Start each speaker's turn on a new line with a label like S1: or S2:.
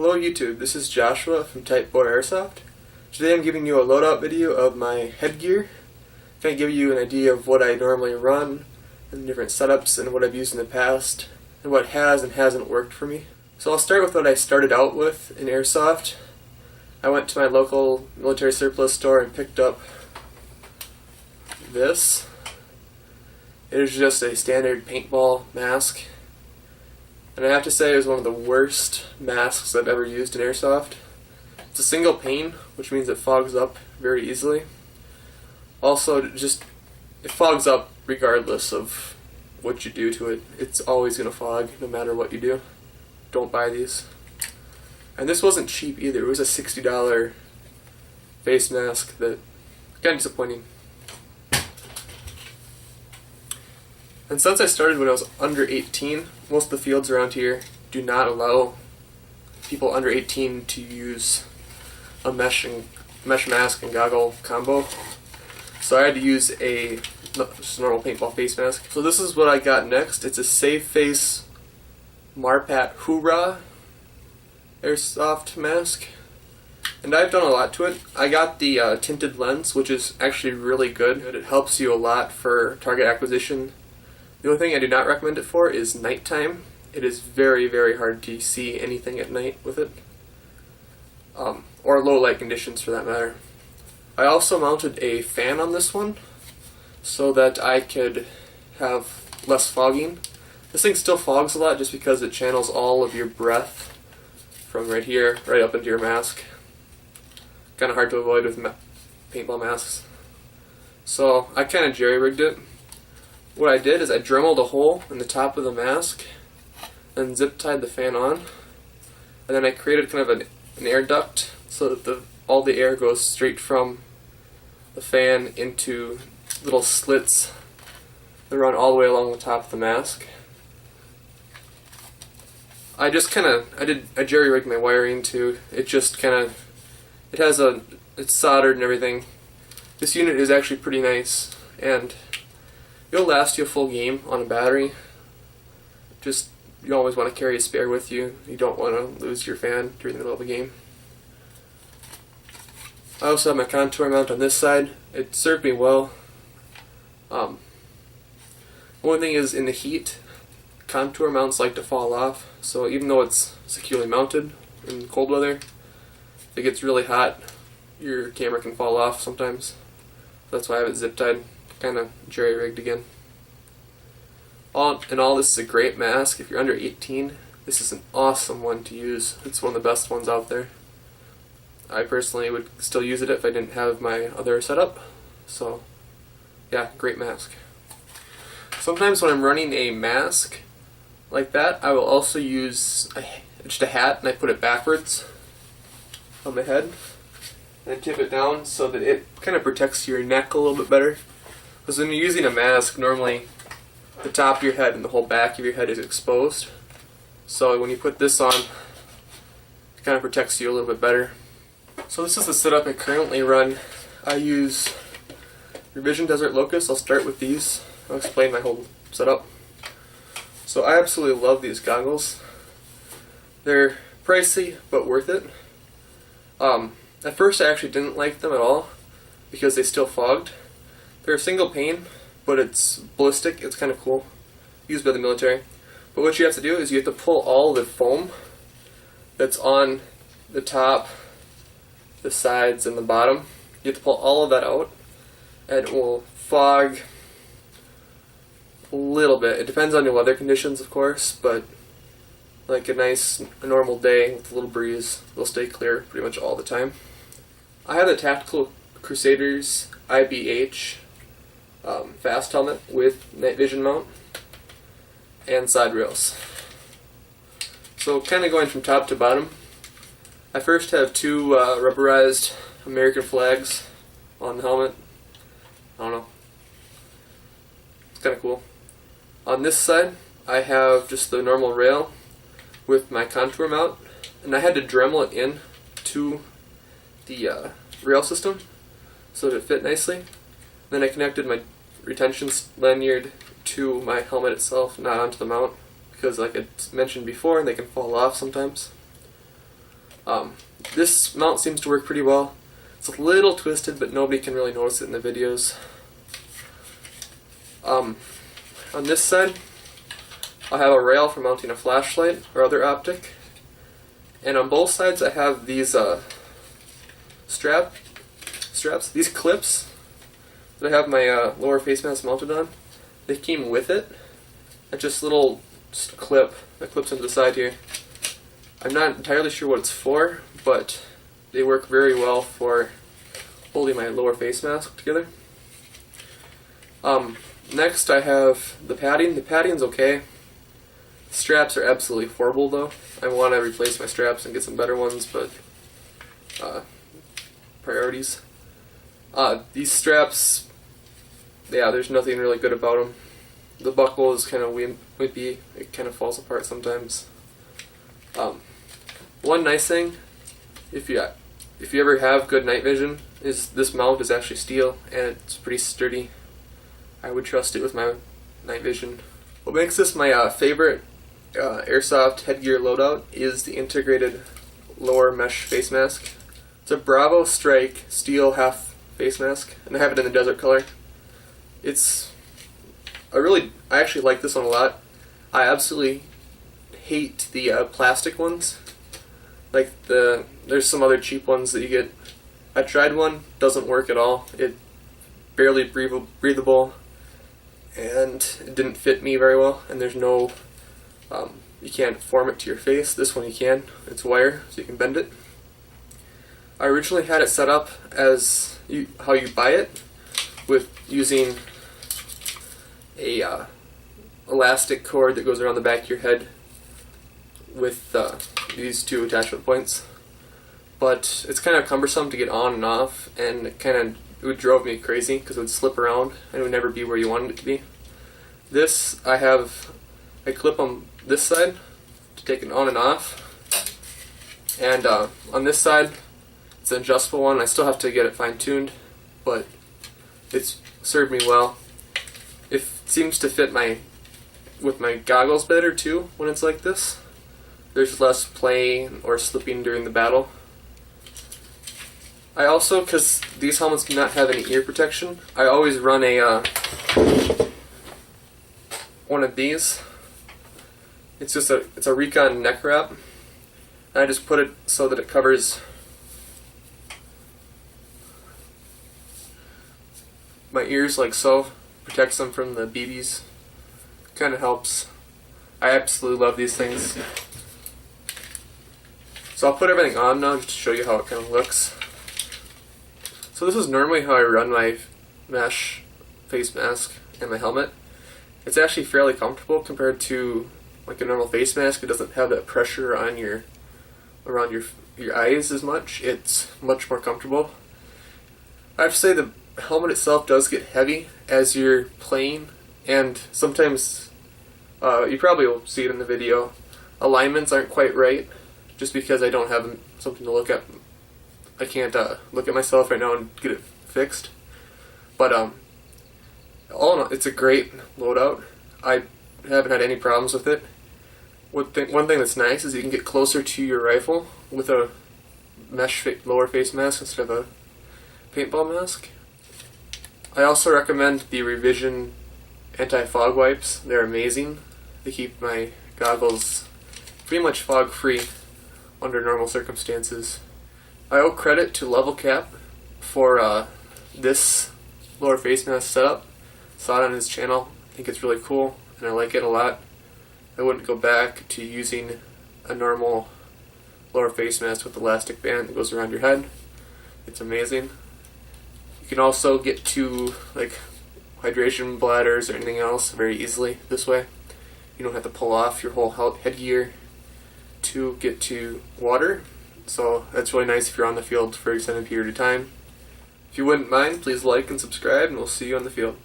S1: Hello YouTube, this is Joshua from Type 4 Airsoft. Today I'm giving you a loadout video of my headgear. Kind of give you an idea of what I normally run, and different setups, and what I've used in the past, and what has and hasn't worked for me. So I'll start with what I started out with in Airsoft. I went to my local military surplus store and picked up this. It is just a standard paintball mask. And I have to say it was one of the worst masks I've ever used in Airsoft. It's a single pane, which means it fogs up very easily. Also, it fogs up regardless of what you do to it. It's always going to fog no matter what you do. Don't buy these. And this wasn't cheap either. It was a $60 face mask that kind of disappointing. And since I started when I was under 18, most of the fields around here do not allow people under 18 to use a mesh mask and goggle combo. So I had to use just a normal paintball face mask. So this is what I got next. It's a Safe Face Marpat Hoorah Airsoft mask. And I've done a lot to it. I got the tinted lens, which is actually really good. It helps you a lot for target acquisition. The only thing I do not recommend it for is nighttime. It is very, very hard to see anything at night with it. Or low light conditions for that matter. I also mounted a fan on this one so that I could have less fogging. This thing still fogs a lot just because it channels all of your breath from right here right up into your mask. Kind of hard to avoid with paintball masks. So I kind of jerry-rigged it. What I did is I dremeled a hole in the top of the mask and zip tied the fan on, and then I created kind of an air duct so that all the air goes straight from the fan into little slits that run all the way along the top of the mask. I jerry-rigged my wiring too. It's soldered and everything. This unit is actually pretty nice, and it'll last you a full game on a battery. You always want to carry a spare with you. You don't want to lose your fan during the middle of a game. I also have my contour mount on this side. It served me well. One thing is, in the heat, contour mounts like to fall off. So even though it's securely mounted in cold weather, if it gets really hot, your camera can fall off sometimes. That's why I have it zip tied. Kind of jerry-rigged again. All in all, this is a great mask. If you're under 18, this is an awesome one to use. It's one of the best ones out there. I personally would still use it if I didn't have my other setup. So, yeah, great mask. Sometimes when I'm running a mask like that, I will also use just a hat, and I put it backwards on my head. And I tip it down so that it kind of protects your neck a little bit better. Because when you're using a mask, normally the top of your head and the whole back of your head is exposed. So when you put this on, it kind of protects you a little bit better. So this is the setup I currently run. I use Revision Desert Locust. I'll start with these. I'll explain my whole setup. So I absolutely love these goggles. They're pricey, but worth it. At first I actually didn't like them at all because they still fogged. They're a single pane, but it's ballistic. It's kind of cool. Used by the military. But what you have to do is you have to pull all the foam that's on the top, the sides, and the bottom. You have to pull all of that out, and it will fog a little bit. It depends on your weather conditions, of course, but like a normal day with a little breeze, it'll stay clear pretty much all the time. I have the Tactical Crusaders IBH fast helmet with night vision mount and side rails. So kind of going from top to bottom, I first have two rubberized American flags on the helmet. I don't know. It's kind of cool. On this side, I have just the normal rail with my contour mount, and I had to Dremel it in to the rail system so that it fit nicely. Then I connected my retention lanyard to my helmet itself, not onto the mount, because like I mentioned before, they can fall off sometimes. This mount seems to work pretty well. It's a little twisted, but nobody can really notice it in the videos. On this side, I have a rail for mounting a flashlight or other optic. And on both sides I have these straps, these clips that I have my lower face mask mounted on. They came with it. It's just a little clip that clips into the side here. I'm not entirely sure what it's for, but they work very well for holding my lower face mask together. Next I have the padding. The padding's okay. The straps are absolutely horrible though. I want to replace my straps and get some better ones, but priorities. These straps, yeah, there's nothing really good about them. The buckle is kind of wimpy. It kind of falls apart sometimes. One nice thing, if you ever have good night vision, is this mount is actually steel and it's pretty sturdy. I would trust it with my night vision. What makes this my favorite Airsoft headgear loadout is the integrated lower mesh face mask. It's a Bravo Strike steel half face mask, and I have it in the desert color. I actually like this one a lot. I absolutely hate the plastic ones. Like there's some other cheap ones that you get. I tried one, doesn't work at all. It barely breathable, and it didn't fit me very well. And there's no, you can't form it to your face. This one you can. It's wire, so you can bend it. I originally had it set up as how you buy it, with using a elastic cord that goes around the back of your head with these two attachment points. But it's kind of cumbersome to get on and off, and it would drove me crazy because it would slip around and it would never be where you wanted it to be. This I clip on this side to take it on and off, and on this side it's an adjustable one. I still have to get it fine-tuned, but it's served me well. It seems to fit with my goggles better too when it's like this. There's less play or slipping during the battle. I also, because these helmets do not have any ear protection, I always run one of these. It's a Recon neck wrap, and I just put it so that it covers my ears like so, protects them from the BBs. Kind of helps. I absolutely love these things. So I'll put everything on now just to show you how it kind of looks. So this is normally how I run my mesh face mask and my helmet. It's actually fairly comfortable compared to like a normal face mask. It doesn't have that pressure on around your eyes as much. It's much more comfortable. I have to say the helmet itself does get heavy as you're playing, and sometimes you probably will see it in the video. Alignments aren't quite right, just because I don't have something to look at. I can't look at myself right now and get it fixed. But all in all, it's a great loadout. I haven't had any problems with it. One thing that's nice is you can get closer to your rifle with a mesh lower face mask instead of a paintball mask. I also recommend the Revision anti-fog wipes. They're amazing. They keep my goggles pretty much fog free under normal circumstances. I owe credit to Level Cap for this lower face mask setup. Saw it on his channel. I think it's really cool and I like it a lot. I wouldn't go back to using a normal lower face mask with elastic band that goes around your head. It's amazing. You can also get to like hydration bladders or anything else very easily this way. You don't have to pull off your whole headgear to get to water. So that's really nice if you're on the field for an extended period of time. If you wouldn't mind, please like and subscribe, and we'll see you on the field.